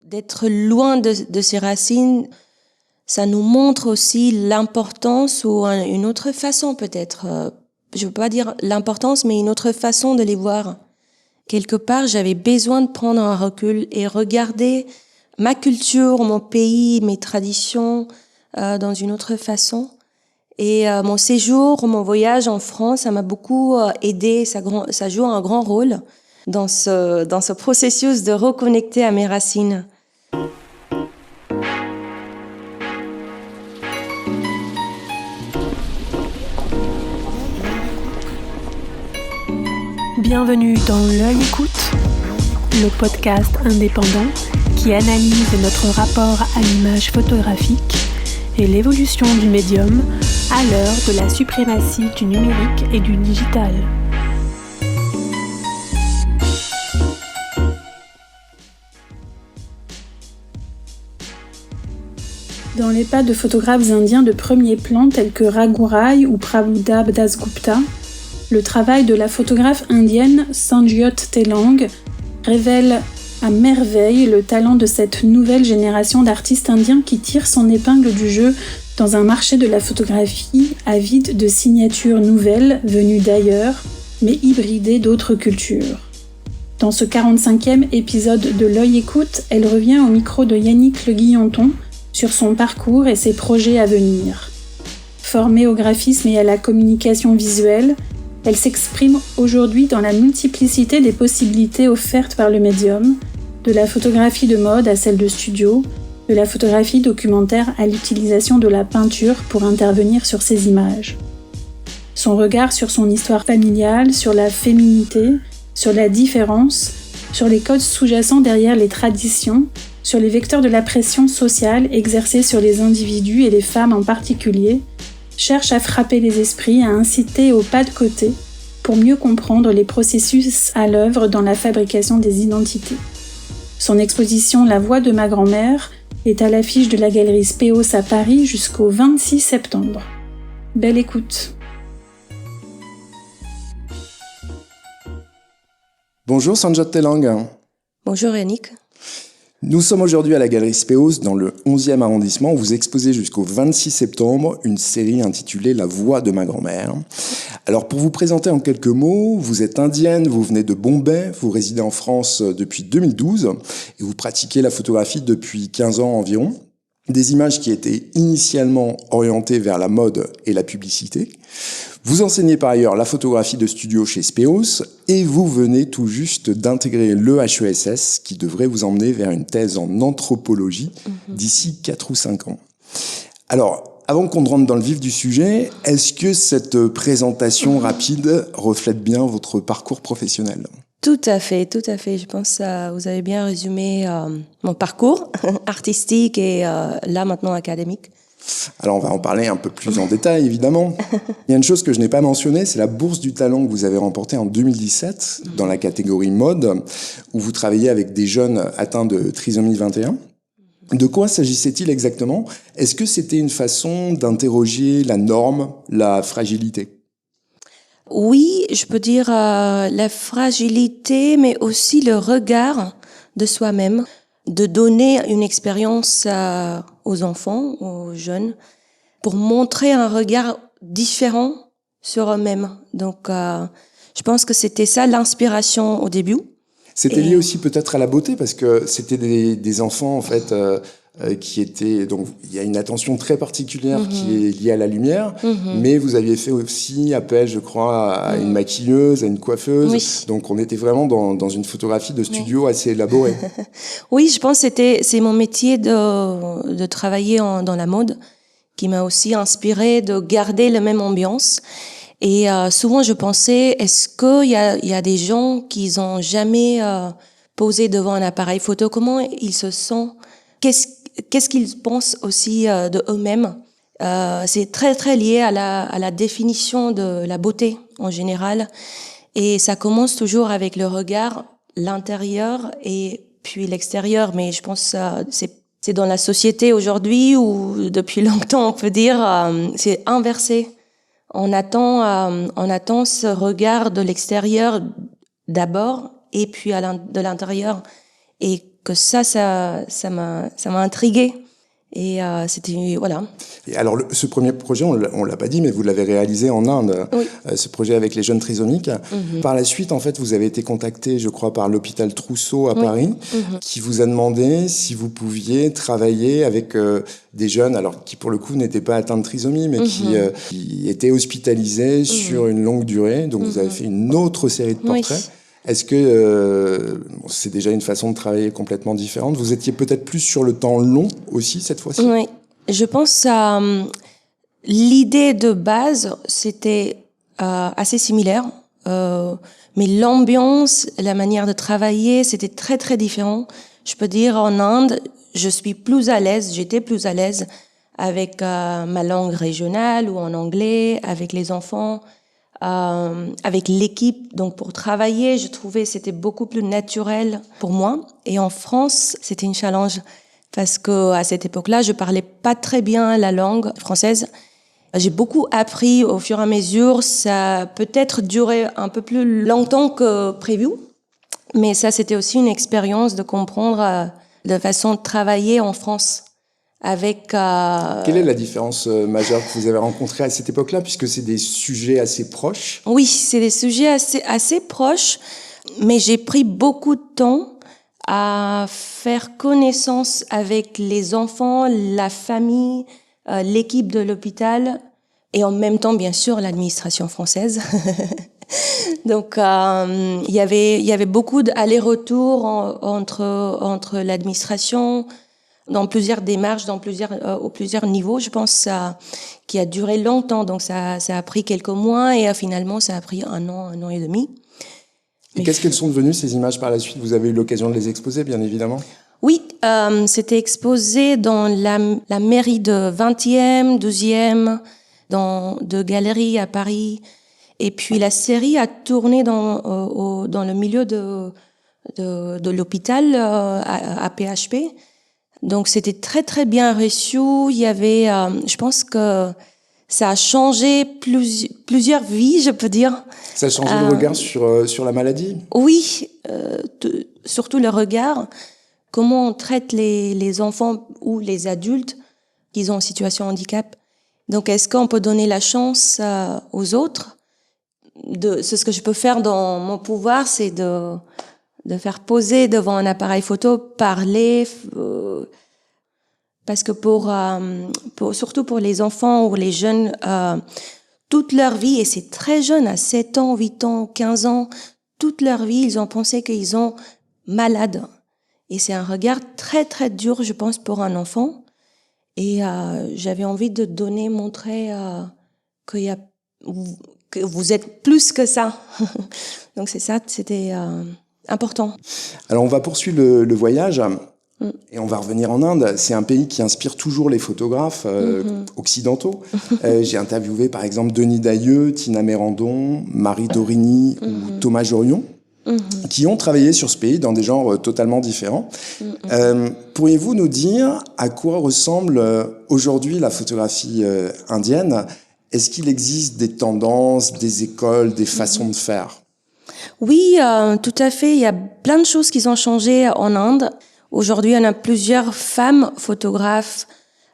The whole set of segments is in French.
d'être loin de ses racines, ça nous montre aussi l'importance ou une autre façon peut-être. Je veux pas dire l'importance, mais une autre façon de les voir. Quelque part, j'avais besoin de prendre un recul et regarder ma culture, mon pays, mes traditions dans une autre façon. Et mon séjour, mon voyage en France, ça m'a beaucoup aidé. Ça joue un grand rôle dans ce processus de reconnecter à mes racines. Bienvenue dans L'Œil Écoute, le podcast indépendant qui analyse notre rapport à l'image photographique et l'évolution du médium à l'heure de la suprématie du numérique et du digital. Dans les pas de photographes indiens de premier plan tels que Raghurai ou Prabhudas Dasgupta, le travail de la photographe indienne Sanjyot Telang révèle à merveille le talent de cette nouvelle génération d'artistes indiens qui tirent son épingle du jeu dans un marché de la photographie avide de signatures nouvelles venues d'ailleurs, mais hybridées d'autres cultures. Dans ce 45e épisode de L'Œil Écoute, elle revient au micro de Yannick Le Guillanton sur son parcours et ses projets à venir. Formée au graphisme et à la communication visuelle, elle s'exprime aujourd'hui dans la multiplicité des possibilités offertes par le médium, de la photographie de mode à celle de studio, de la photographie documentaire à l'utilisation de la peinture pour intervenir sur ces images. Son regard sur son histoire familiale, sur la féminité, sur la différence, sur les codes sous-jacents derrière les traditions, sur les vecteurs de la pression sociale exercée sur les individus et les femmes en particulier, cherche à frapper les esprits, à inciter au pas de côté pour mieux comprendre les processus à l'œuvre dans la fabrication des identités. Son exposition La voix de ma grand-mère est à l'affiche de la galerie Speos à Paris jusqu'au 26 septembre. Belle écoute. Bonjour Sanjyot Telang. Bonjour Yannick. Nous sommes aujourd'hui à la galerie Speos dans le 11e arrondissement où vous exposez jusqu'au 26 septembre une série intitulée La voix de ma grand-mère. Alors pour vous présenter en quelques mots, vous êtes indienne, vous venez de Bombay, vous résidez en France depuis 2012 et vous pratiquez la photographie depuis 15 ans environ. Des images qui étaient initialement orientées vers la mode et la publicité. Vous enseignez par ailleurs la photographie de studio chez Speos et vous venez tout juste d'intégrer le HESS qui devrait vous emmener vers une thèse en anthropologie d'ici 4 ou 5 ans. Alors, avant qu'on rentre dans le vif du sujet, est-ce que cette présentation rapide reflète bien votre parcours professionnel ? Tout à fait. Je pense que vous avez bien résumé mon parcours artistique et là maintenant académique. Alors on va en parler un peu plus en détail évidemment. Il y a une chose que je n'ai pas mentionnée, c'est la bourse du talent que vous avez remportée en 2017 dans la catégorie mode, où vous travaillez avec des jeunes atteints de trisomie 21. De quoi s'agissait-il exactement ? Est-ce que c'était une façon d'interroger la norme, la fragilité ? Oui, je peux dire la fragilité, mais aussi le regard de soi-même, de donner une expérience aux enfants, aux jeunes, pour montrer un regard différent sur eux-mêmes. Donc, je pense que c'était ça l'inspiration au début. C'était lié aussi peut-être à la beauté, parce que c'était des enfants, en fait, qui étaient... Donc, il y a une attention très particulière qui est liée à la lumière, mais vous aviez fait aussi appel, je crois, à une maquilleuse, à une coiffeuse. Oui. Donc, on était vraiment dans une photographie de studio assez élaborée. Oui, je pense que c'est mon métier de travailler dans la mode qui m'a aussi inspiré de garder la même ambiance. Et souvent, je pensais, est-ce qu'il y a des gens qui n'ont jamais posé devant un appareil photo? Comment ils se sentent? Qu'est-ce qu'ils pensent aussi de eux-mêmes? C'est très, très lié à la définition de la beauté en général. Et ça commence toujours avec le regard, l'intérieur et puis l'extérieur. Mais je pense que c'est dans la société aujourd'hui où, depuis longtemps, on peut dire, c'est inversé. On attend ce regard de l'extérieur d'abord et puis de l'intérieur. Et que ça m'a intriguée. Et c'était voilà. Et alors ce premier projet, on l'a pas dit, mais vous l'avez réalisé en Inde, Oui. Ce projet avec les jeunes trisomiques. Par la suite, en fait, vous avez été contacté, je crois, par l'hôpital Trousseau à Paris, qui vous a demandé si vous pouviez travailler avec des jeunes, alors qui pour le coup n'étaient pas atteints de trisomie, mais qui étaient hospitalisés sur une longue durée. Donc vous avez fait une autre série de portraits. Oui. Est-ce que c'est déjà une façon de travailler complètement différente? Vous étiez peut-être plus sur le temps long aussi cette fois-ci? Oui, je pense l'idée de base, c'était assez similaire, mais l'ambiance, la manière de travailler, c'était très très différent. Je peux dire en Inde, j'étais plus à l'aise avec ma langue régionale ou en anglais, avec les enfants. Avec l'équipe, donc pour travailler, je trouvais c'était beaucoup plus naturel pour moi. Et en France, c'était une challenge parce que à cette époque-là, je parlais pas très bien la langue française. J'ai beaucoup appris au fur et à mesure. Ça a peut-être duré un peu plus longtemps que prévu, mais ça c'était aussi une expérience de comprendre la façon de travailler en France. Avec Quelle est la différence majeure que vous avez rencontrée à cette époque-là, puisque c'est des sujets assez proches? Oui, c'est des sujets assez proches, mais j'ai pris beaucoup de temps à faire connaissance avec les enfants, la famille, l'équipe de l'hôpital et en même temps, bien sûr, l'administration française. Donc, il y avait beaucoup d'allers-retours entre l'administration, dans plusieurs démarches, au plusieurs niveaux, je pense, qui a duré longtemps. Donc, ça a pris quelques mois et finalement, ça a pris un an et demi. Et qu'est-ce qu'elles sont devenues, ces images, par la suite? Vous avez eu l'occasion de les exposer, bien évidemment. Oui, c'était exposé dans la mairie de 20e, 12e, dans deux galeries à Paris. Et puis, la série a tourné dans le milieu de l'hôpital à PHP. Donc c'était très très bien reçu. Il y avait, je pense que ça a changé plusieurs vies, je peux dire. Ça a changé le regard sur la maladie? Oui, surtout le regard. Comment on traite les enfants ou les adultes qui sont en situation de handicap. Donc est-ce qu'on peut donner la chance aux autres? C'est ce que je peux faire dans mon pouvoir, c'est de faire poser devant un appareil photo, parler, parce que surtout pour les enfants ou les jeunes, toute leur vie, et c'est très jeune, à 7 ans, 8 ans, 15 ans, toute leur vie, ils ont pensé qu'ils sont malades. Et c'est un regard très très dur, je pense, pour un enfant. Et j'avais envie de montrer que vous êtes plus que ça. Donc c'est ça, c'était important. Alors on va poursuivre le voyage et on va revenir en Inde. C'est un pays qui inspire toujours les photographes occidentaux. J'ai interviewé par exemple Denis Dailleux, Tina Mérandon, Marie Dorini ou Thomas Jorion, qui ont travaillé sur ce pays dans des genres totalement différents. Pourriez-vous nous dire à quoi ressemble aujourd'hui la photographie indienne? Est-ce qu'il existe des tendances, des écoles, des façons de faire? Oui, tout à fait. Il y a plein de choses qui ont changé en Inde. Aujourd'hui, on a plusieurs femmes photographes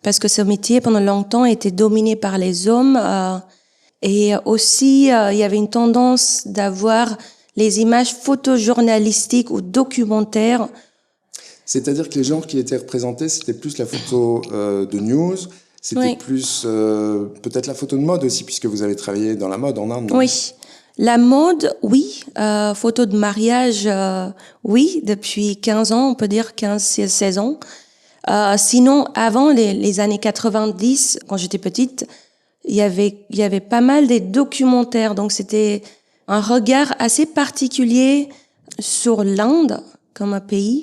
parce que ce métier, pendant longtemps, était dominé par les hommes. Et aussi, il y avait une tendance d'avoir les images photojournalistiques ou documentaires. C'est-à-dire que les genres qui étaient représentés, c'était plus la photo de news, c'était plus peut-être la photo de mode aussi, puisque vous avez travaillé dans la mode en Inde. Non? Oui. La mode, oui. Photo de mariage, oui. Depuis 15 ans, on peut dire 15-16 ans. Sinon, avant les années 90, quand j'étais petite, il y avait pas mal des documentaires. Donc, c'était un regard assez particulier sur l'Inde comme un pays.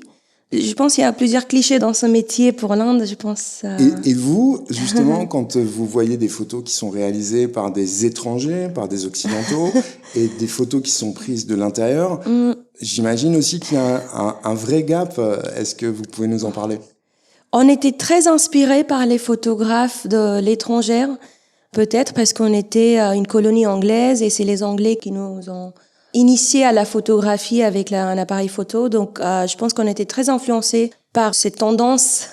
Je pense qu'il y a plusieurs clichés dans ce métier pour l'Inde, je pense. Et vous, justement, quand vous voyez des photos qui sont réalisées par des étrangers, par des occidentaux, et des photos qui sont prises de l'intérieur, j'imagine aussi qu'il y a un vrai gap. Est-ce que vous pouvez nous en parler? On était très inspirés par les photographes de l'étrangère, peut-être parce qu'on était une colonie anglaise et c'est les Anglais qui nous ont initié à la photographie avec un appareil photo. Donc, je pense qu'on était très influencés par cette tendance.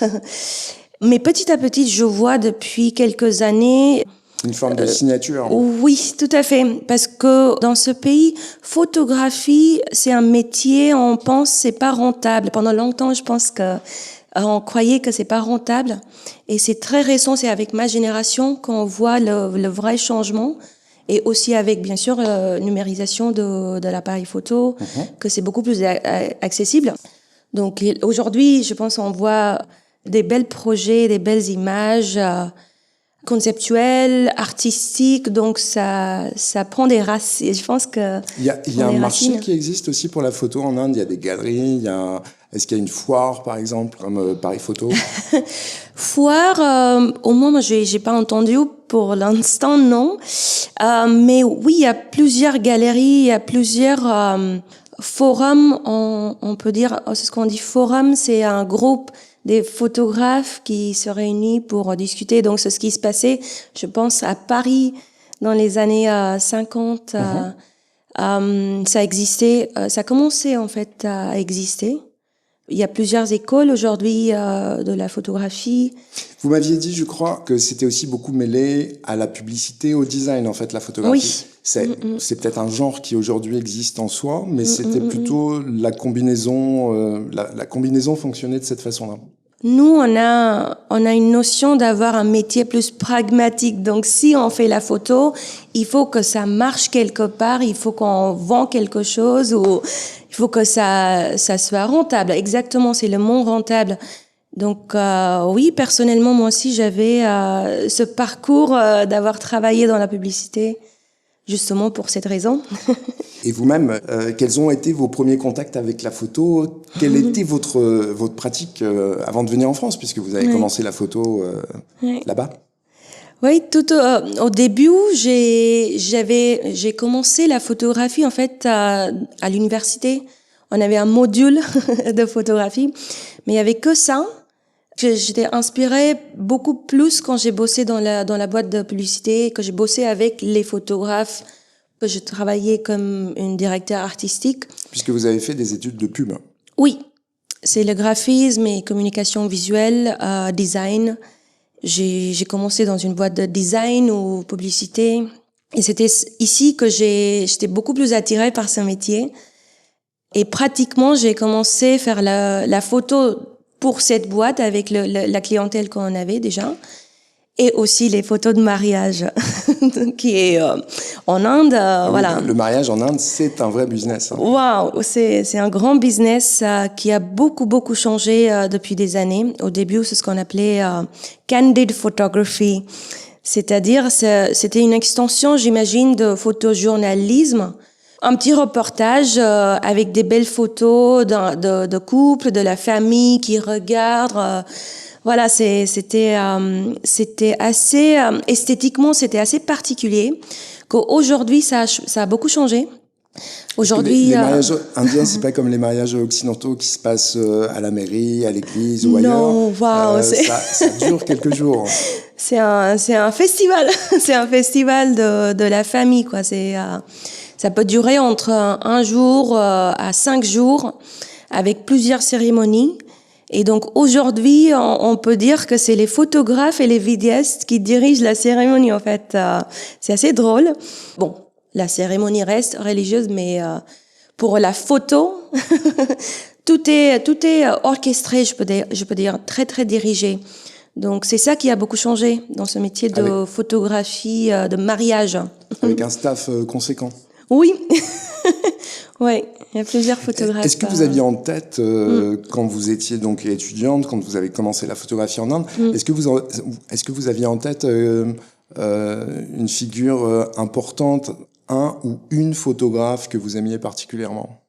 Mais petit à petit, je vois depuis quelques années... Une forme de signature. Oui, tout à fait. Parce que dans ce pays, photographie, c'est un métier, on pense, c'est pas rentable. Pendant longtemps, je pense que on croyait que c'est pas rentable. Et c'est très récent, c'est avec ma génération qu'on voit le vrai changement. Et aussi avec, bien sûr, numérisation de l'appareil photo, que c'est beaucoup plus accessible. Donc aujourd'hui, je pense qu'on voit des belles projets, des belles images conceptuelles, artistiques. Donc ça prend des racines. Et je pense que il y a un marché qui existe aussi pour la photo en Inde. Il y a des galeries. Est-ce qu'il y a une foire, par exemple, comme Paris Photo? Foire, au moins, moi, j'ai pas entendu pour l'instant, non. Mais oui, il y a plusieurs galeries, il y a plusieurs forums. On peut dire, c'est ce qu'on dit forum, c'est un groupe des photographes qui se réunissent pour discuter. Donc, c'est ce qui se passait, je pense, à Paris dans les années 50. Ça existait, ça commençait en fait à exister. Il y a plusieurs écoles aujourd'hui de la photographie. Vous m'aviez dit, je crois, que c'était aussi beaucoup mêlé à la publicité, au design, en fait, la photographie. Oui. C'est peut-être un genre qui aujourd'hui existe en soi, mais c'était plutôt la combinaison. La combinaison fonctionnait de cette façon-là. Nous, on a une notion d'avoir un métier plus pragmatique. Donc, si on fait la photo, il faut que ça marche quelque part, il faut qu'on vend quelque chose ou il faut que ça soit rentable. Exactement, c'est le mot rentable. Donc, oui, personnellement, moi aussi, j'avais ce parcours d'avoir travaillé dans la publicité, justement pour cette raison. Et vous-même, quels ont été vos premiers contacts avec la photo? Quelle était votre pratique avant de venir en France, puisque vous avez commencé la photo là-bas? Oui, tout au début, j'ai commencé la photographie en fait à l'université. On avait un module de photographie, mais il y avait que ça. J'étais inspirée beaucoup plus quand j'ai bossé dans la boîte de publicité, que j'ai bossé avec les photographes, que je travaillais comme une directrice artistique. Puisque vous avez fait des études de pub. Oui, c'est le graphisme et communication visuelle, design. J'ai commencé dans une boîte de design ou publicité. Et c'était ici que j'étais beaucoup plus attirée par ce métier. Et pratiquement, j'ai commencé à faire la photo pour cette boîte avec la clientèle qu'on avait déjà. Et aussi les photos de mariage, qui est en Inde, voilà. Le mariage en Inde, c'est un vrai business. Waouh, c'est un grand business qui a beaucoup changé depuis des années. Au début, c'est ce qu'on appelait candid photography, c'est-à-dire c'était une extension, j'imagine, de photojournalisme. Un petit reportage avec des belles photos de couple, de la famille qui regarde. Voilà, c'était assez esthétiquement, c'était assez particulier. Qu'aujourd'hui, ça a beaucoup changé. Aujourd'hui, les mariages indiens, c'est pas comme les mariages occidentaux qui se passent à la mairie, à l'église ou ailleurs. Non, waouh, ça dure quelques jours. C'est un festival, c'est un festival de la famille, quoi. Ça peut durer entre un jour à 5 jours, avec plusieurs cérémonies. Et donc aujourd'hui, on peut dire que c'est les photographes et les vidéastes qui dirigent la cérémonie, en fait. C'est assez drôle. Bon, la cérémonie reste religieuse, mais pour la photo, tout est orchestré, je peux dire très dirigé. Donc c'est ça qui a beaucoup changé dans ce métier de photographie de mariage. Avec un staff conséquent. Oui. Ouais, il y a plusieurs photographes. Est-ce que vous aviez en tête, quand vous étiez donc étudiante, quand vous avez commencé la photographie en Inde, est-ce que vous aviez en tête une figure importante, un ou une photographe que vous aimiez particulièrement,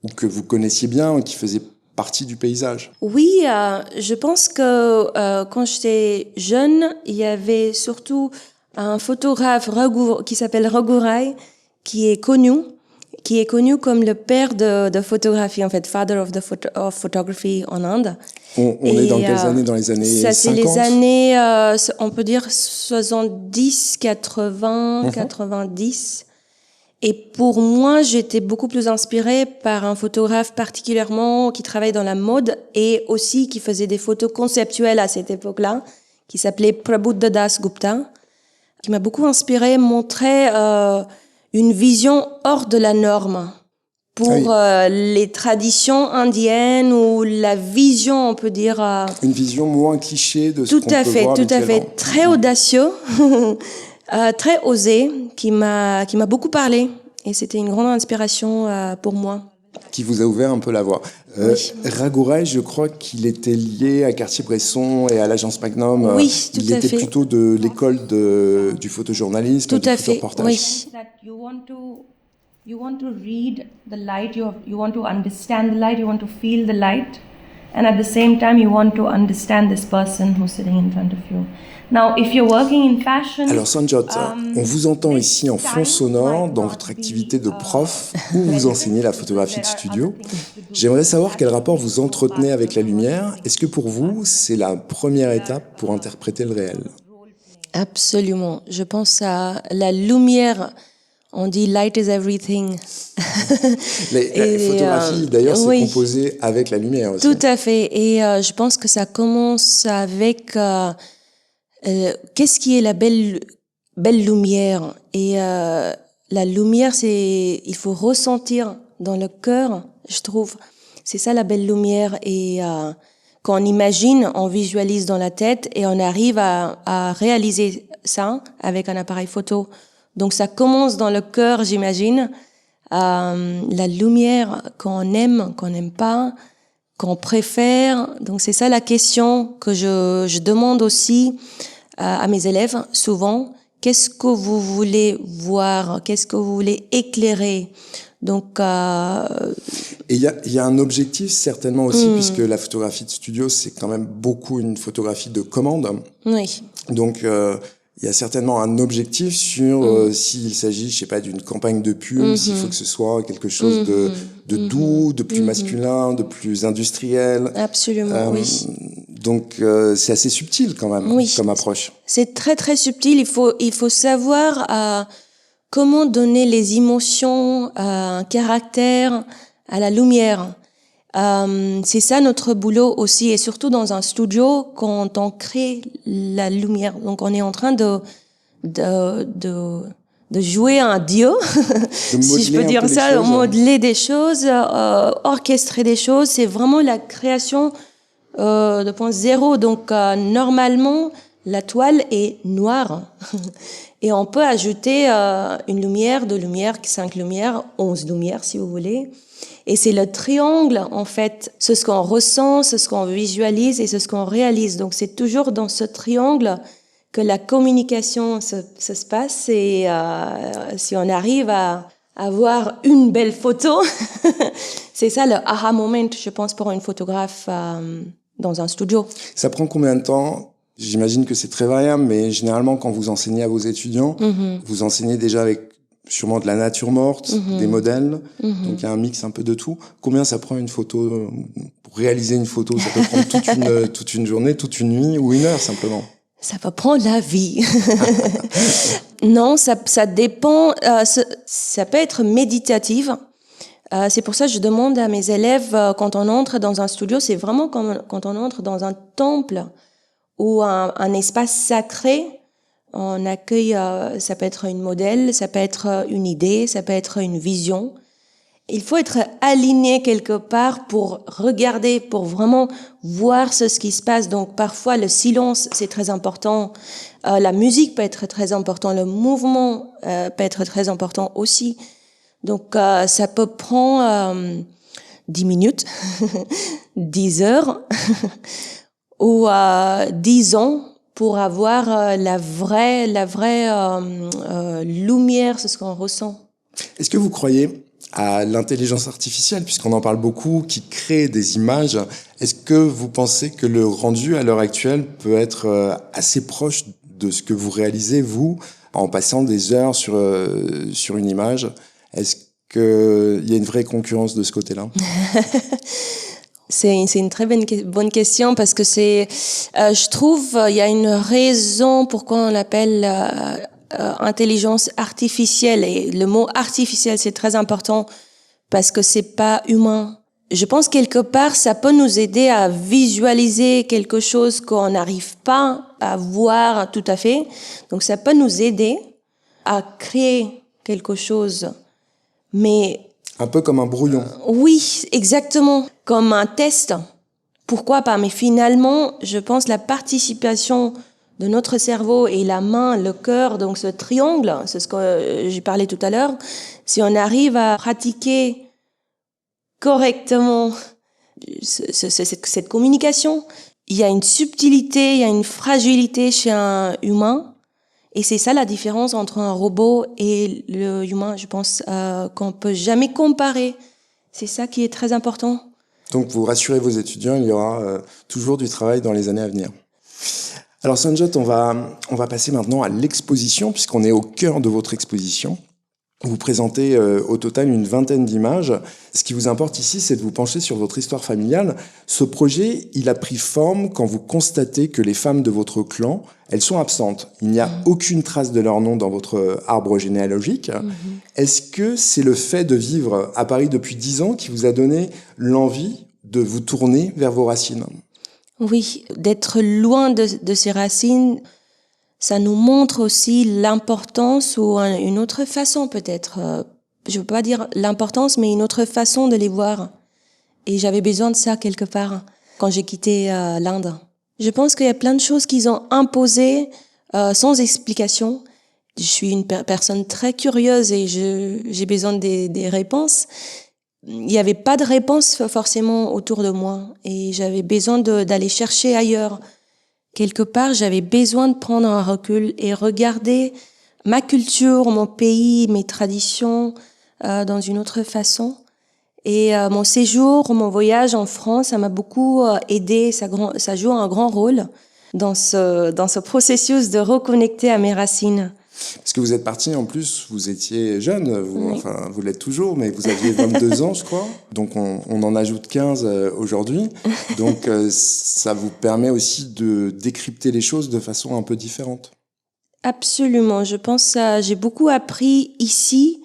ou que vous connaissiez bien, qui faisait partie du paysage? Oui, je pense que quand j'étais jeune, il y avait surtout un photographe qui s'appelle Raghurai, qui est connu comme le père de photographie, en fait, father of photography en Inde. On est dans quelles années? Dans les années 50? Ça, c'est les années, on peut dire 70, 80, 90. Et pour moi, j'étais beaucoup plus inspirée par un photographe particulièrement qui travaille dans la mode et aussi qui faisait des photos conceptuelles à cette époque-là, qui s'appelait Prabuddha Das Gupta, qui m'a beaucoup inspirée, montrait une vision hors de la norme pour les traditions indiennes ou la vision, on peut dire... une vision moins cliché de ce qu'on peut voir tout à fait, habituellement. très audacieux, très osé, qui m'a beaucoup parlé. Et c'était une grande inspiration pour moi. Qui vous a ouvert un peu la voie. Oui. Ragouraï, je crois qu'il était lié à Cartier-Bresson et à l'agence Magnum. Oui, tout il à était fait. plutôt de l'école du photojournalisme, Tout du à fait, photoreportage. oui. You want to read the light, you want to understand the light, you want to feel the light, and at the same time you want to understand this person who's sitting in front of you. Now, if you're working in fashion, Alors Sanjot, on vous entend ici en fond sonore dans votre activité de prof où vous enseignez la photographie de studio. J'aimerais savoir quel rapport vous entretenez avec la lumière. Est-ce que pour vous, c'est la première étape pour interpréter le réel? Absolument. Je pense à la lumière. On dit light is everything. La photographie, d'ailleurs, c'est composé avec la lumière aussi. Tout à fait. Et je pense que ça commence avec qu'est-ce qui est la belle lumière. Et la lumière, il faut ressentir dans le cœur, je trouve. C'est ça la belle lumière. Et quand on imagine, on visualise dans la tête et on arrive à réaliser ça avec un appareil photo. Donc ça commence dans le cœur, j'imagine. La lumière qu'on aime, qu'on n'aime pas, qu'on préfère. Donc c'est ça la question que je demande aussi à mes élèves souvent. Qu'est-ce que vous voulez voir? Qu'est-ce que vous voulez éclairer? Donc et il y a un objectif certainement aussi, puisque la photographie de studio, c'est quand même beaucoup une photographie de commande. Oui. Donc il y a certainement un objectif sur s'il s'agit, je sais pas, d'une campagne de pub, s'il faut que ce soit quelque chose de doux, de plus masculin, de plus industriel. Absolument, oui. Donc c'est assez subtil quand même comme approche. C'est très très subtil. Il faut savoir comment donner les émotions, un caractère à la lumière. C'est ça notre boulot aussi, et surtout dans un studio quand on crée la lumière. Donc on est en train de jouer un dieu, si je peux dire ça, modeler des choses, orchestrer des choses. C'est vraiment la création de point zéro. Donc normalement la toile est noire et on peut ajouter une lumière, 2 lumières, 5 lumières, 11 lumières si vous voulez. Et c'est le triangle, en fait, c'est ce qu'on ressent, c'est ce qu'on visualise et c'est ce qu'on réalise. Donc c'est toujours dans ce triangle que la communication se passe. Et si on arrive à avoir une belle photo, c'est ça le aha moment, je pense, pour une photographe dans un studio. Ça prend combien de temps? J'imagine que c'est très variable, mais généralement quand vous enseignez à vos étudiants, vous enseignez déjà avec sûrement de la nature morte, des modèles, donc il y a un mix un peu de tout. Combien ça prend une photo? Pour réaliser une photo, ça peut prendre toute une journée, toute une nuit ou 1 heure simplement? Ça va prendre la vie. Non, ça dépend. Ça peut être méditatif. C'est pour ça que je demande à mes élèves, quand on entre dans un studio, c'est vraiment comme quand on entre dans un temple ou un espace sacré. On accueille, ça peut être une modèle, ça peut être une idée, ça peut être une vision. Il faut être aligné quelque part pour regarder, pour vraiment voir ce qui se passe. Donc parfois le silence, c'est très important. La musique peut être très important, le mouvement peut être très important aussi. Donc ça peut prendre 10 minutes, 10 heures ou 10 ans pour avoir la vraie lumière, c'est ce qu'on ressent. Est-ce que vous croyez à l'intelligence artificielle, puisqu'on en parle beaucoup, qui crée des images? Est-ce que vous pensez que le rendu à l'heure actuelle peut être assez proche de ce que vous réalisez, vous, en passant des heures sur une image? Est-ce qu'il y a une vraie concurrence de ce côté-là? C'est une très bonne question parce que je trouve, il y a une raison pourquoi on appelle intelligence artificielle, et le mot artificiel c'est très important parce que c'est pas humain. Je pense quelque part ça peut nous aider à visualiser quelque chose qu'on n'arrive pas à voir tout à fait. Donc ça peut nous aider à créer quelque chose. Mais Un peu comme un brouillon. oui, exactement, comme un test. Pourquoi pas? Mais finalement, je pense la participation de notre cerveau et la main, le cœur, donc ce triangle, c'est ce que j'ai parlé tout à l'heure, si on arrive à pratiquer correctement cette communication, il y a une subtilité, il y a une fragilité chez un humain, et c'est ça la différence entre un robot et le humain, je pense, qu'on peut jamais comparer. C'est ça qui est très important. Donc vous rassurez vos étudiants, il y aura toujours du travail dans les années à venir. Alors Sanjot, on va passer maintenant à l'exposition, puisqu'on est au cœur de votre exposition. Vous présentez au total une vingtaine d'images. Ce qui vous importe ici, c'est de vous pencher sur votre histoire familiale. Ce projet, il a pris forme quand vous constatez que les femmes de votre clan, elles sont absentes. Il n'y a aucune trace de leur nom dans votre arbre généalogique. Est-ce que c'est le fait de vivre à Paris depuis 10 ans qui vous a donné l'envie de vous tourner vers vos racines? Oui, d'être loin de ses racines, ça nous montre aussi l'importance ou une autre façon peut-être. Je veux pas dire l'importance, mais une autre façon de les voir. Et j'avais besoin de ça quelque part quand j'ai quitté l'Inde. Je pense qu'il y a plein de choses qu'ils ont imposées sans explication. Je suis une personne très curieuse et j'ai besoin des réponses. Il n'y avait pas de réponse forcément autour de moi et j'avais besoin d'aller chercher ailleurs. Quelque part, j'avais besoin de prendre un recul et regarder ma culture, mon pays, mes traditions dans une autre façon. Et mon séjour, mon voyage en France, ça m'a beaucoup aidé. Ça joue un grand rôle dans ce processus de reconnecter à mes racines. Parce que vous êtes parti, en plus, vous étiez jeune, Oui. enfin, vous l'êtes toujours, mais vous aviez 22 ans, je crois. Donc, on en ajoute 15 aujourd'hui. Donc, ça vous permet aussi de décrypter les choses de façon un peu différente. Absolument. Je pense que j'ai beaucoup appris ici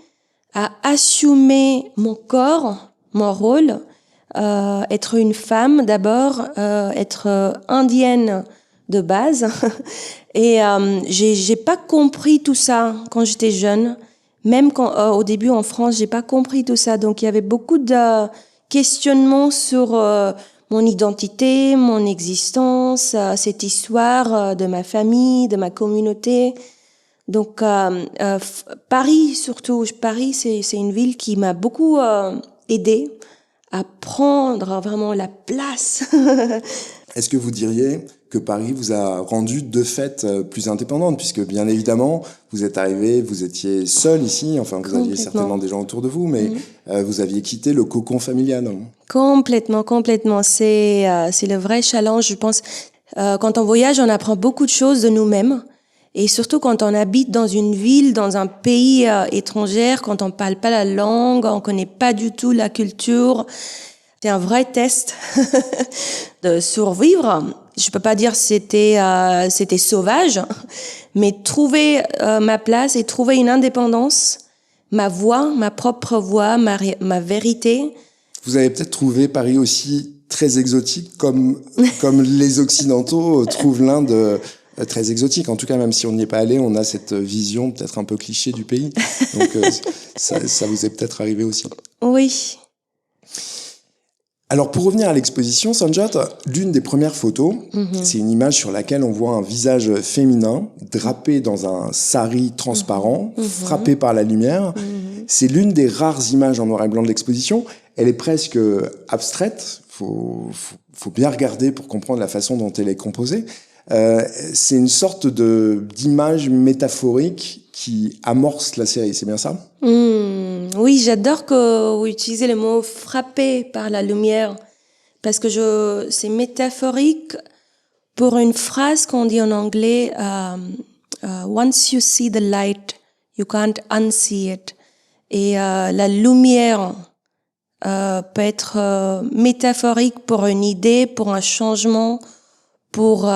à assumer mon corps, mon rôle, être une femme d'abord, être indienne de base. Et j'ai pas compris tout ça quand j'étais jeune. Même quand au début en France, j'ai pas compris tout ça. Donc il y avait beaucoup de questionnements sur mon identité, mon existence, cette histoire de ma famille, de ma communauté. Donc Paris surtout, Paris c'est une ville qui m'a beaucoup aidée à prendre vraiment la place. Est-ce que vous diriez que Paris vous a rendu de fait plus indépendante, puisque bien évidemment, vous êtes arrivé, vous étiez seul ici, enfin vous aviez certainement des gens autour de vous, mais vous aviez quitté le cocon familial. Complètement. C'est le vrai challenge, je pense. Quand on voyage, on apprend beaucoup de choses de nous-mêmes. Et surtout quand on habite dans une ville, dans un pays étranger, quand on parle pas la langue, on connaît pas du tout la culture. C'est un vrai test de survivre. Je peux pas dire c'était sauvage, mais trouver ma place et trouver une indépendance, ma voix, ma propre voix, ma vérité. Vous avez peut-être trouvé Paris aussi très exotique, comme les Occidentaux trouvent l'Inde très exotique. En tout cas, même si on n'y est pas allé, on a cette vision peut-être un peu cliché du pays. Donc ça vous est peut-être arrivé aussi. Oui. Alors, pour revenir à l'exposition, Sanjot, l'une des premières photos, c'est une image sur laquelle on voit un visage féminin drapé dans un sari transparent, frappé par la lumière. C'est l'une des rares images en noir et blanc de l'exposition. Elle est presque abstraite. Faut bien regarder pour comprendre la façon dont elle est composée. C'est une sorte d'image métaphorique qui amorce la série, c'est bien ça? Oui, j'adore que vous utilisez le mot frappé par la lumière parce que c'est métaphorique pour une phrase qu'on dit en anglais once you see the light, you can't unsee it. Et la lumière peut être métaphorique pour une idée, pour un changement, pour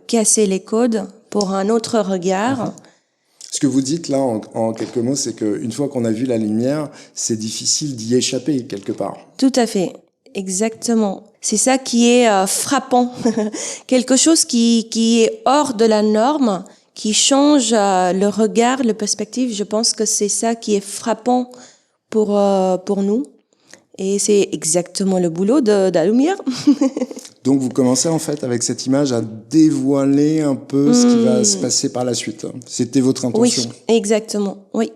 casser les codes, pour un autre regard. Ce que vous dites là en quelques mots, c'est qu'une fois qu'on a vu la lumière, c'est difficile d'y échapper quelque part. Tout à fait, exactement. C'est ça qui est frappant. Quelque chose qui est hors de la norme, qui change le regard, le perspective. Je pense que c'est ça qui est frappant pour nous. Et c'est exactement le boulot de la lumière. Donc vous commencez en fait avec cette image à dévoiler un peu ce qui va se passer par la suite. C'était votre intention? Oui, exactement, oui.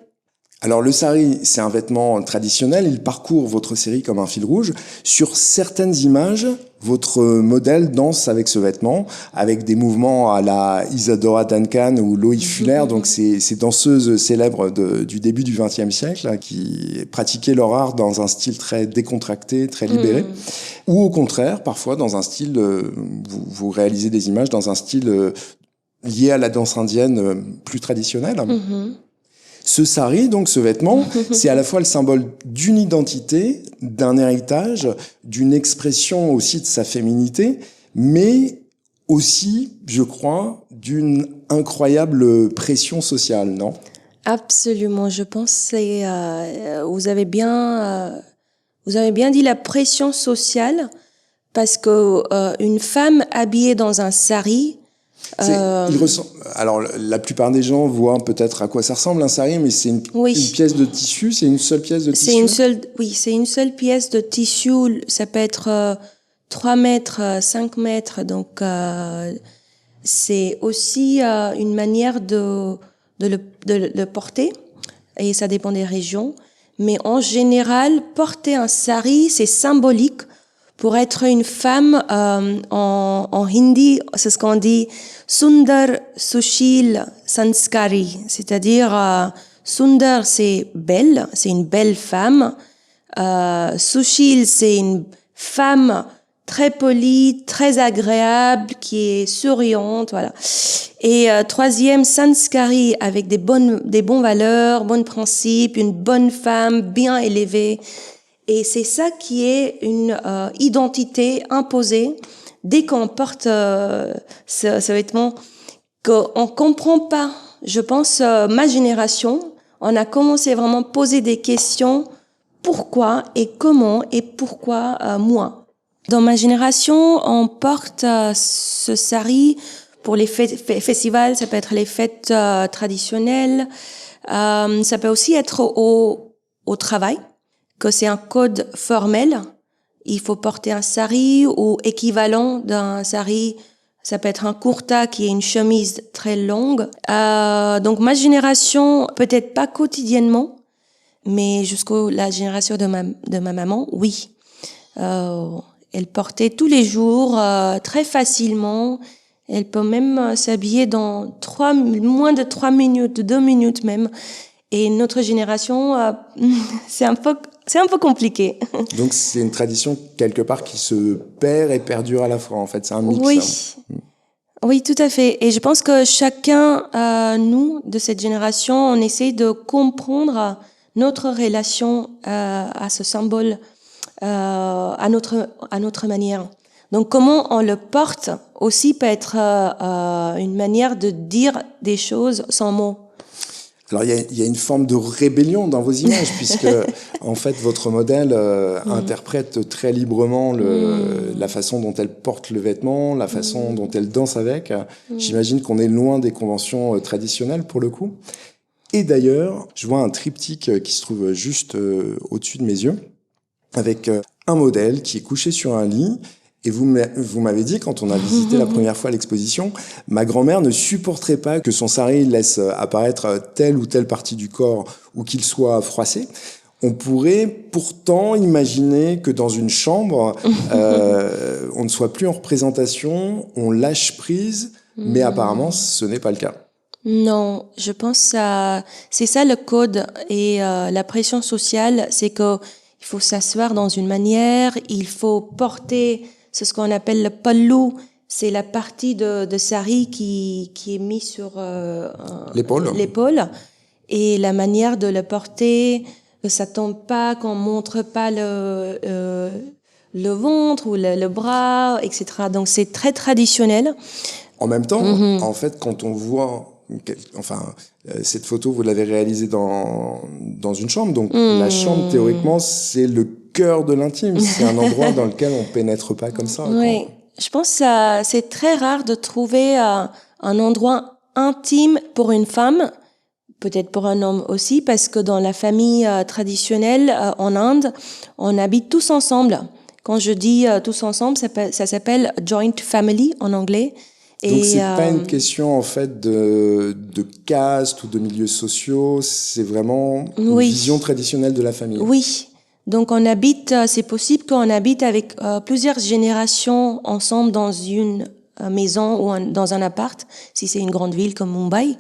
Alors le sari, c'est un vêtement traditionnel, il parcourt votre série comme un fil rouge. Sur certaines images, votre modèle danse avec ce vêtement, avec des mouvements à la Isadora Duncan ou Loie Fuller, donc ces danseuses célèbres du début du XXe siècle, hein, qui pratiquaient leur art dans un style très décontracté, très libéré. Ou au contraire, parfois dans un style, vous réalisez des images dans un style lié à la danse indienne plus traditionnelle. Ce sari, donc ce vêtement, c'est à la fois le symbole d'une identité, d'un héritage, d'une expression aussi de sa féminité, mais aussi, je crois, d'une incroyable pression sociale, non? Absolument, je pense que vous avez bien dit la pression sociale, parce que une femme habillée dans un sari, Alors, la plupart des gens voient peut-être à quoi ça ressemble un sari, mais c'est une pièce de tissu, c'est une seule pièce de tissu. C'est une seule pièce de tissu. Ça peut être 3 mètres, 5 mètres. Donc, c'est aussi une manière de le porter. Et ça dépend des régions. Mais en général, porter un sari, c'est symbolique. Pour être une femme, en hindi, c'est ce qu'on dit Sundar Sushil Sanskari. C'est-à-dire, Sundar, c'est belle, c'est une belle femme. Sushil, c'est une femme très polie, très agréable, qui est souriante, voilà. Et troisième, Sanskari, avec des bons valeurs, bons principes, une bonne femme, bien élevée. Et c'est ça qui est une identité imposée dès qu'on porte ce vêtement, qu'on comprend pas. Je pense, ma génération, on a commencé vraiment à poser des questions. Pourquoi et comment et pourquoi moi? Dans ma génération, on porte ce sari pour les festivals, ça peut être les fêtes traditionnelles, ça peut aussi être au travail, que c'est un code formel. Il faut porter un sari ou équivalent d'un sari. Ça peut être un kurta qui est une chemise très longue. Donc ma génération, peut-être pas quotidiennement, mais jusqu'à la génération de ma maman, oui. Elle portait tous les jours, très facilement. Elle peut même s'habiller dans moins de 3 minutes, 2 minutes même. Et notre génération, c'est un peu compliqué. Donc c'est une tradition quelque part qui se perd et perdure à la fois, en fait. C'est un mix. Oui, hein. Oui, tout à fait. Et je pense que chacun, nous, de cette génération, on essaie de comprendre notre relation à ce symbole, à notre manière. Donc comment on le porte aussi peut être une manière de dire des choses sans mots. Alors, il y a une forme de rébellion dans vos images, puisque, en fait, votre modèle interprète très librement la façon dont elle porte le vêtement, la façon dont elle danse avec. J'imagine qu'on est loin des conventions traditionnelles, pour le coup. Et d'ailleurs, je vois un triptyque qui se trouve juste au-dessus de mes yeux, avec un modèle qui est couché sur un lit. Et vous m'avez dit, quand on a visité la première fois l'exposition, ma grand-mère ne supporterait pas que son sari laisse apparaître telle ou telle partie du corps ou qu'il soit froissé. On pourrait pourtant imaginer que dans une chambre, on ne soit plus en représentation, on lâche prise, mais apparemment, ce n'est pas le cas. Non, je pense que c'est ça le code et la pression sociale, c'est que il faut s'asseoir dans une manière, il faut porter... C'est ce qu'on appelle le pallu, c'est la partie de sari qui est mise sur l'épaule. Et la manière de le porter, que ça tombe pas, qu'on montre pas le ventre ou le bras, etc. Donc c'est très traditionnel. En même temps, en fait, quand on voit cette photo, vous l'avez réalisée dans une chambre. Donc, la chambre, théoriquement, c'est le cœur de l'intime. C'est un endroit dans lequel on pénètre pas comme ça. Oui. Je pense que c'est très rare de trouver un endroit intime pour une femme, peut-être pour un homme aussi, parce que dans la famille traditionnelle en Inde, on habite tous ensemble. Quand je dis tous ensemble, ça s'appelle joint family en anglais. Donc c'est pas une question en fait de caste ou de milieux sociaux, c'est vraiment une vision traditionnelle de la famille. Oui. Donc on habite, c'est possible qu'on habite avec plusieurs générations ensemble dans une maison ou dans un appart, si c'est une grande ville comme Mumbai,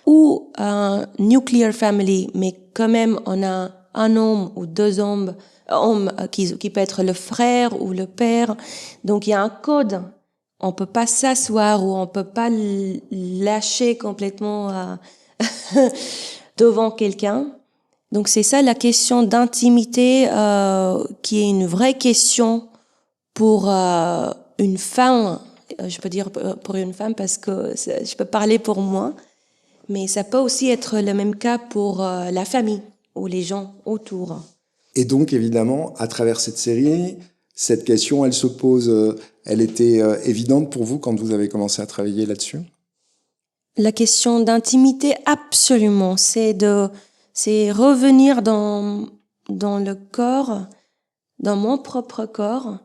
ou un nuclear family, mais quand même on a un homme ou deux hommes qui peut être le frère ou le père. Donc il y a un code. On peut pas s'asseoir ou on peut pas lâcher complètement devant quelqu'un. Donc c'est ça la question d'intimité qui est une vraie question pour une femme. Je peux dire pour une femme parce que je peux parler pour moi, mais ça peut aussi être le même cas pour la famille ou les gens autour. Et donc évidemment, à travers cette série, cette question, elle se pose. Elle était évidente pour vous quand vous avez commencé à travailler là-dessus? La question d'intimité, absolument. C'est revenir dans le corps, dans mon propre corps,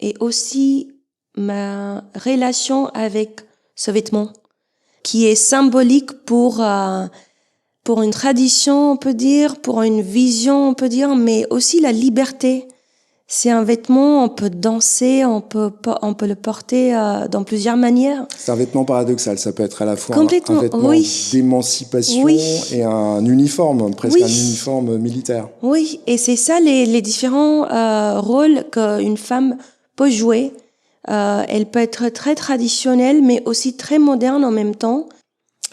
et aussi ma relation avec ce vêtement, qui est symbolique pour une tradition, on peut dire, pour une vision, on peut dire, mais aussi la liberté. C'est un vêtement, on peut danser, on peut le porter dans plusieurs manières. C'est un vêtement paradoxal, ça peut être à la fois un vêtement d'émancipation et un uniforme, presque un uniforme militaire. Oui, et c'est ça les différents rôles qu'une femme peut jouer. Elle peut être très traditionnelle, mais aussi très moderne en même temps.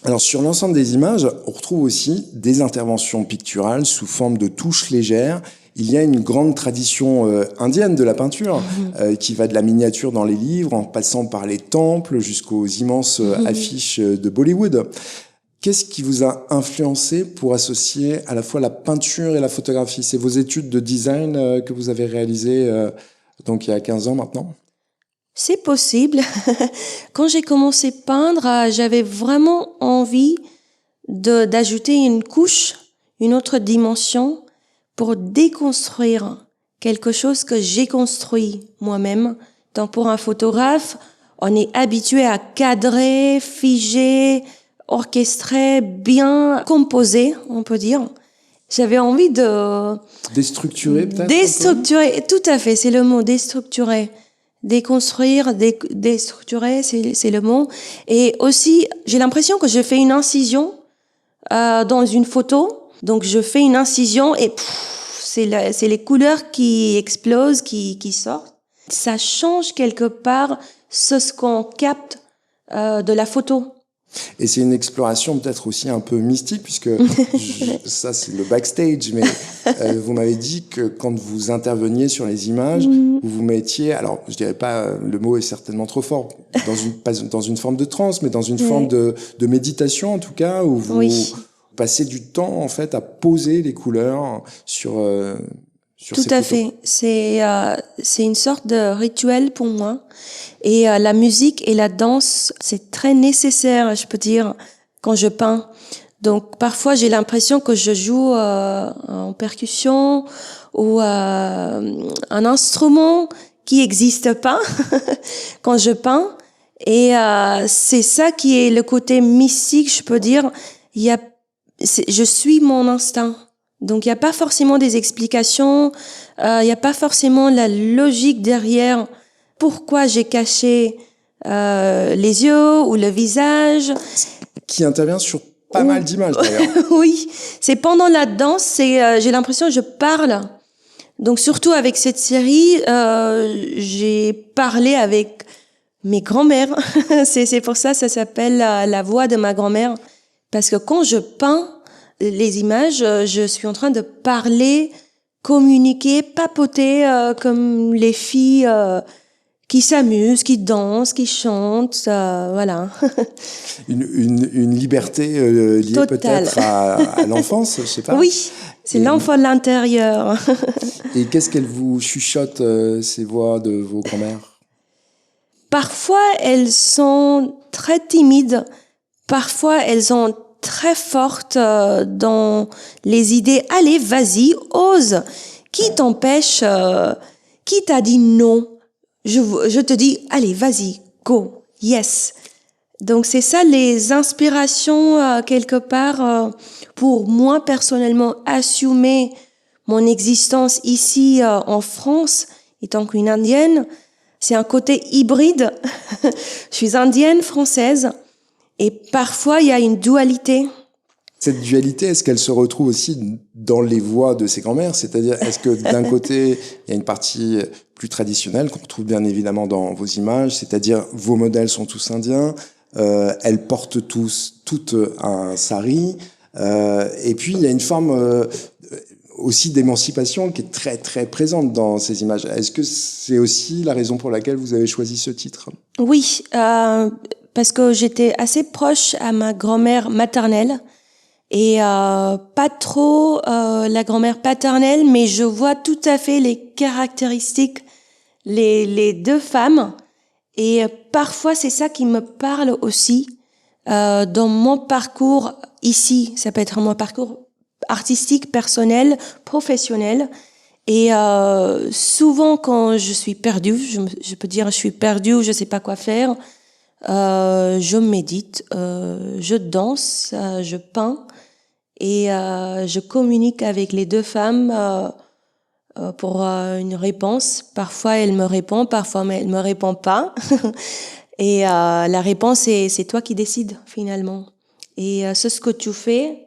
Alors sur l'ensemble des images, on retrouve aussi des interventions picturales sous forme de touches légères. Il y a une grande tradition indienne de la peinture qui va de la miniature dans les livres en passant par les temples jusqu'aux immenses affiches de Bollywood. Qu'est-ce qui vous a influencé pour associer à la fois la peinture et la photographie? C'est vos études de design que vous avez réalisées donc il y a 15 ans maintenant? C'est possible. Quand j'ai commencé à peindre, j'avais vraiment envie d'ajouter une couche, une autre dimension pour déconstruire quelque chose que j'ai construit moi-même. Donc pour un photographe, on est habitué à cadrer, figer, orchestrer, bien composer, on peut dire. J'avais envie de... Déstructurer peut-être? Déstructurer, tout à fait, c'est le mot, déstructurer. Déconstruire, déstructurer, c'est le mot. Et aussi, j'ai l'impression que je fais une incision dans une photo. Donc je fais une incision et c'est les couleurs qui explosent, qui sortent. Ça change quelque part ce qu'on capte de la photo. Et c'est une exploration peut-être aussi un peu mystique, puisque ça c'est le backstage, mais vous m'avez dit que quand vous interveniez sur les images, vous vous mettiez, alors je dirais pas, le mot est certainement trop fort, pas dans une forme de transe, mais dans une forme de méditation en tout cas, où vous passez du temps en fait à poser les couleurs sur tout à fait. C'est une sorte de rituel pour moi. Et la musique et la danse, c'est très nécessaire, je peux dire, quand je peins. Donc parfois j'ai l'impression que je joue en percussion ou un instrument qui n'existe pas quand je peins. Et c'est ça qui est le côté mystique, je peux dire. Je suis mon instinct. Donc il n'y a pas forcément des explications, il n'y a pas forcément la logique derrière pourquoi j'ai caché les yeux ou le visage. Qui intervient sur pas mal d'images d'ailleurs. Oui, c'est pendant la danse, j'ai l'impression que je parle. Donc surtout avec cette série, j'ai parlé avec mes grands-mères. c'est pour ça s'appelle la voix de ma grand-mère. Parce que quand je peins les images, je suis en train de parler, communiquer, papoter comme les filles qui s'amusent, qui dansent, qui chantent, voilà. Une liberté liée Totale. peut-être à l'enfance, je sais pas. Oui, c'est Et- l'enfant de l'intérieur. Et qu'est-ce qu'elles vous chuchotent, ces voix de vos grand-mères? Parfois, elles sont très timides. Parfois, elles sont très fortes dans les idées. Allez, vas-y, ose. Qui t'empêche? Qui t'a dit non? Je te dis, allez, vas-y, go, yes. Donc, c'est ça les inspirations, quelque part, pour moi, personnellement, assumer mon existence ici, en France, étant qu'une Indienne. C'est un côté hybride. Je suis indienne, française. Et parfois, il y a une dualité. Cette dualité, est-ce qu'elle se retrouve aussi dans les voix de ces grand-mères? C'est-à-dire, est-ce que d'un côté, il y a une partie plus traditionnelle qu'on retrouve bien évidemment dans vos images, c'est-à-dire vos modèles sont tous indiens, elles portent toutes un sari, et puis il y a une forme aussi d'émancipation qui est très très présente dans ces images. Est-ce que c'est aussi la raison pour laquelle vous avez choisi ce titre? Oui, parce que j'étais assez proche à ma grand-mère maternelle et pas trop la grand-mère paternelle, mais je vois tout à fait les caractéristiques, les deux femmes. Et parfois, c'est ça qui me parle aussi dans mon parcours ici. Ça peut être mon parcours artistique, personnel, professionnel. Et souvent, quand je suis perdue, je peux dire je suis perdue, je sais pas quoi faire, je médite, je danse, je peins et je communique avec les deux femmes pour une réponse. Parfois, elle me répond, parfois elle me répond pas. Et la réponse, c'est toi qui décides finalement. Et c'est ce que tu fais.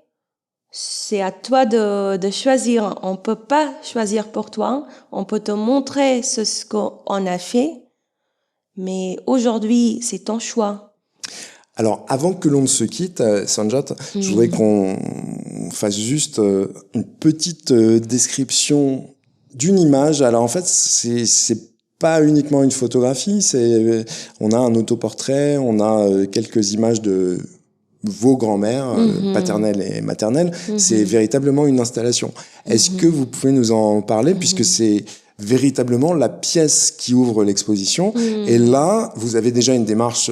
C'est à toi de choisir. On peut pas choisir pour toi. On peut te montrer ce qu'on a fait. Mais aujourd'hui, c'est ton choix. Alors, avant que l'on ne se quitte, Sanjot, je voudrais qu'on fasse juste une petite description d'une image. Alors, en fait, c'est pas uniquement une photographie. On a un autoportrait, on a quelques images de vos grand-mères, paternelles et maternelles. C'est véritablement une installation. Est-ce que vous pouvez nous en parler, puisque c'est véritablement la pièce qui ouvre l'exposition. Et là, vous avez déjà une démarche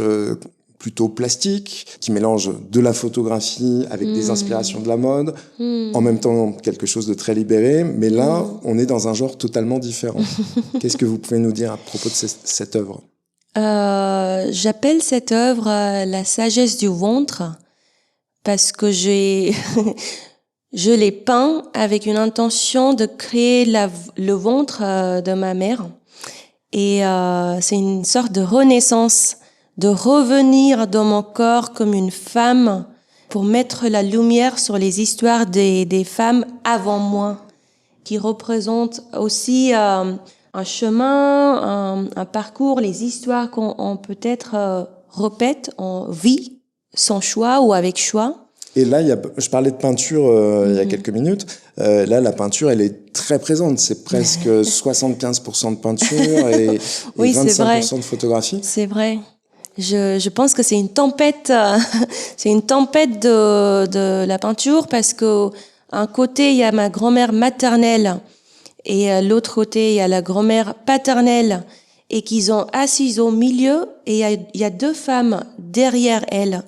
plutôt plastique, qui mélange de la photographie avec des inspirations de la mode, en même temps quelque chose de très libéré. Mais là, on est dans un genre totalement différent. Qu'est-ce que vous pouvez nous dire à propos de cette œuvre? J'appelle cette œuvre la sagesse du ventre parce que je l'ai peint avec une intention de créer le ventre de ma mère. Et c'est une sorte de renaissance, de revenir dans mon corps comme une femme pour mettre la lumière sur les histoires des femmes avant moi, qui représentent aussi un chemin, un parcours, les histoires qu'on peut-être répète, on vit sans choix ou avec choix. Et là, je parlais de peinture il y a quelques minutes. Là, la peinture, elle est très présente. C'est presque 75% de peinture et Oui, 25% de photographie. C'est vrai. Je pense que c'est une tempête, c'est une tempête de la peinture parce que un côté, il y a ma grand-mère maternelle et l'autre côté, il y a la grand-mère paternelle et qu'ils ont assises au milieu et il y a deux femmes derrière elles.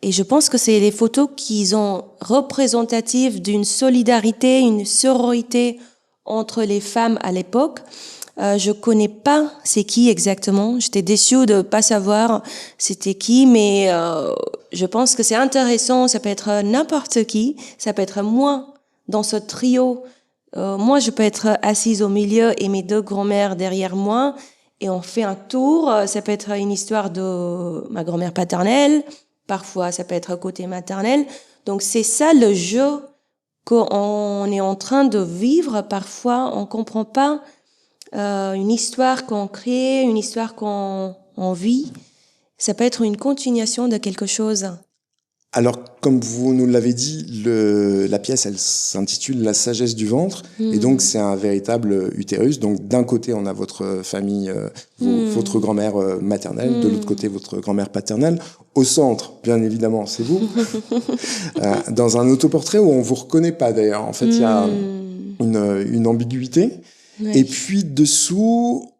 Et je pense que c'est les photos qui sont représentatives d'une solidarité, une sororité entre les femmes à l'époque. Je connais pas c'est qui exactement. J'étais déçue de pas savoir c'était qui, mais je pense que c'est intéressant. Ça peut être n'importe qui. Ça peut être moi dans ce trio. Moi, je peux être assise au milieu et mes deux grand-mères derrière moi. Et on fait un tour. Ça peut être une histoire de ma grand-mère paternelle. Parfois, ça peut être côté maternel. Donc, c'est ça le jeu qu'on est en train de vivre. Parfois, on comprend pas une histoire qu'on crée, une histoire qu'on vit. Ça peut être une continuation de quelque chose. Alors, comme vous nous l'avez dit, la pièce, elle s'intitule « La sagesse du ventre ». Et donc, c'est un véritable utérus. Donc, d'un côté, on a votre famille, votre grand-mère maternelle. De l'autre côté, votre grand-mère paternelle. Au centre, bien évidemment, c'est vous. Dans un autoportrait où on ne vous reconnaît pas, d'ailleurs. En fait, il y a une ambiguïté. Ouais. Et puis, dessous...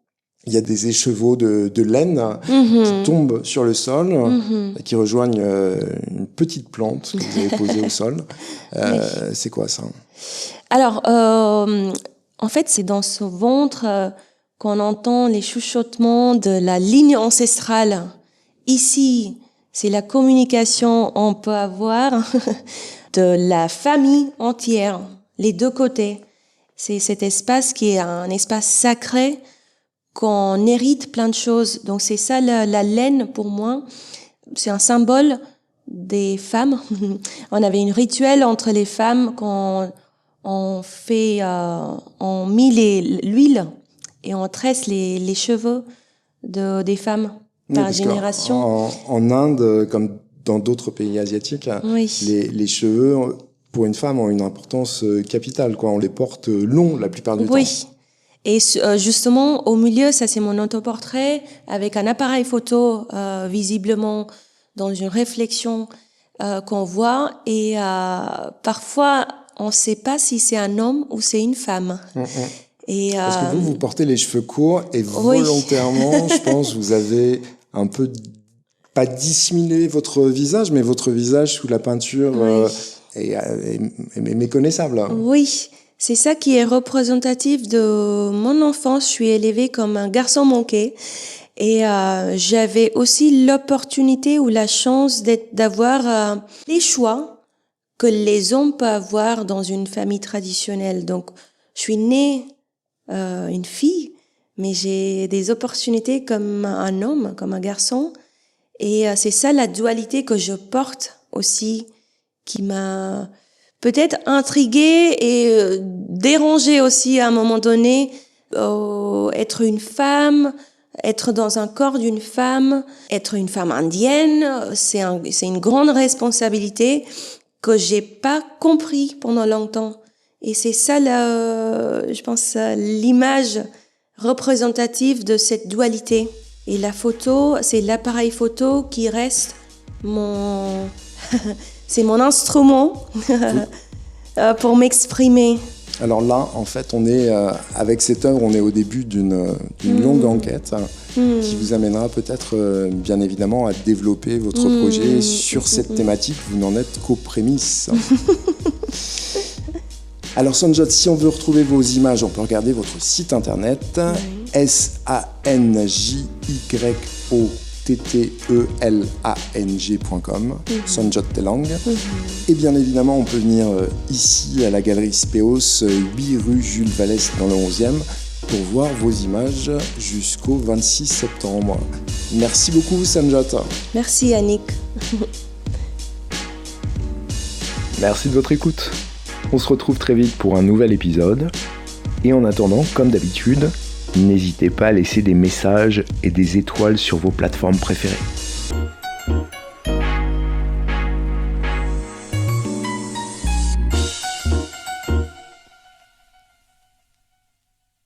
Il y a des écheveaux de laine qui tombent sur le sol, qui rejoignent une petite plante que vous avez posée au sol. C'est quoi ça? Alors, en fait, c'est dans ce ventre qu'on entend les chuchotements de la ligne ancestrale. Ici, c'est la communication on peut avoir de la famille entière, les deux côtés. C'est cet espace qui est un espace sacré, qu'on hérite plein de choses. Donc c'est ça la laine pour moi. C'est un symbole des femmes. On avait une rituel entre les femmes quand on mit l'huile et on tresse les cheveux des femmes par génération. En Inde, comme dans d'autres pays asiatiques, les cheveux pour une femme ont une importance capitale, quoi. On les porte longs la plupart du temps. Et justement, au milieu, ça c'est mon autoportrait, avec un appareil photo visiblement dans une réflexion qu'on voit. Et parfois, on ne sait pas si c'est un homme ou c'est une femme. Et, parce que vous portez les cheveux courts et volontairement, je pense, vous avez un peu, pas dissimulé votre visage, mais votre visage sous la peinture est méconnaissable. Oui. C'est ça qui est représentatif de mon enfance. Je suis élevée comme un garçon manqué et j'avais aussi l'opportunité ou la chance d'avoir les choix que les hommes peuvent avoir dans une famille traditionnelle. Donc, je suis née une fille, mais j'ai des opportunités comme un homme, comme un garçon. Et c'est ça la dualité que je porte aussi, qui m'a peut-être intriguée et dérangée aussi à un moment donné. Être une femme, être dans un corps d'une femme, être une femme indienne, c'est une grande responsabilité que j'ai pas compris pendant longtemps. Et c'est ça, je pense, l'image représentative de cette dualité. Et la photo, c'est l'appareil photo qui reste c'est mon instrument pour m'exprimer. Alors là, en fait, on est avec cette œuvre, on est au début d'une longue enquête qui vous amènera peut-être, bien évidemment, à développer votre projet sur cette thématique. Vous n'en êtes qu'aux prémices. Alors Sanjot, si on veut retrouver vos images, on peut regarder votre site internet sanjottelang.com, Sanjot Telang. Et bien évidemment, on peut venir ici à la Galerie Speos, 8 rue Jules Vallès dans le 11e, pour voir vos images jusqu'au 26 septembre. Merci beaucoup Sanjot. Merci Annick. Merci de votre écoute. On se retrouve très vite pour un nouvel épisode. Et en attendant, comme d'habitude, n'hésitez pas à laisser des messages et des étoiles sur vos plateformes préférées.